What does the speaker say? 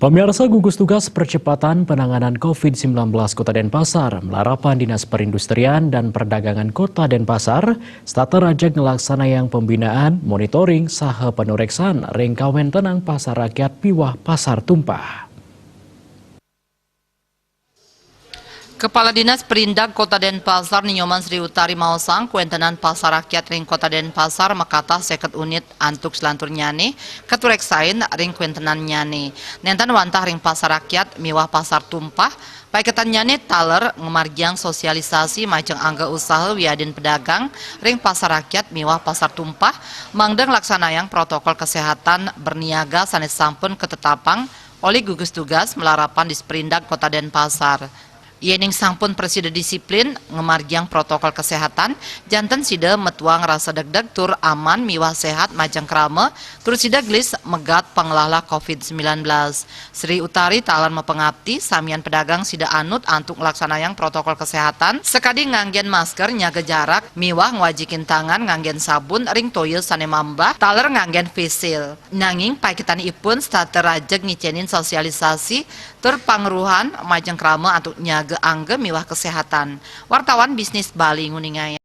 Pemirsa, gugus tugas percepatan penanganan COVID-19 Kota Denpasar melarapan Dinas Perindustrian dan Perdagangan Kota Denpasar starter ajak ngelaksana yang pembinaan, monitoring, saha penureksan ring kawen tenang pasar rakyat piwah pasar tumpah. Kepala Dinas Perindak Kota Denpasar Ninyoman Sri Utari Mausang kuentenan pasar rakyat ring Kota Denpasar makata 50 unit antuk selantur nyane katureksain ring kuentenan nyane nentan wantah ring pasar rakyat miwah pasar tumpah paiketan nyane taler ngemargiang sosialisasi majeng angga usaha wiadin pedagang ring pasar rakyat miwah pasar tumpah mangdeng laksanayang protokol kesehatan berniaga sanes sampun ketetapang oleh gugus tugas melarapan di Perindak Kota Denpasar. Yening sampun presida disiplin ngemargiang protokol kesehatan janten sida metuang rasa degdeg tur aman miwah sehat majang krama tur sida gelis megat pengelola COVID-19. Sri Utari talan mepengabdi samian pedagang sida anut antuk laksanayang protokol kesehatan sekadi nganggen masker nyaga jarak miwah ngwajikin tangan nganggen sabun ring toyo sane mambah taler nganggen face shield nanging paiketan ipun starter rajeg ngicenin sosialisasi tur pangruhan majang krama antuk nyaga angge miwah kesehatan. Wartawan Bisnis Bali nguningai.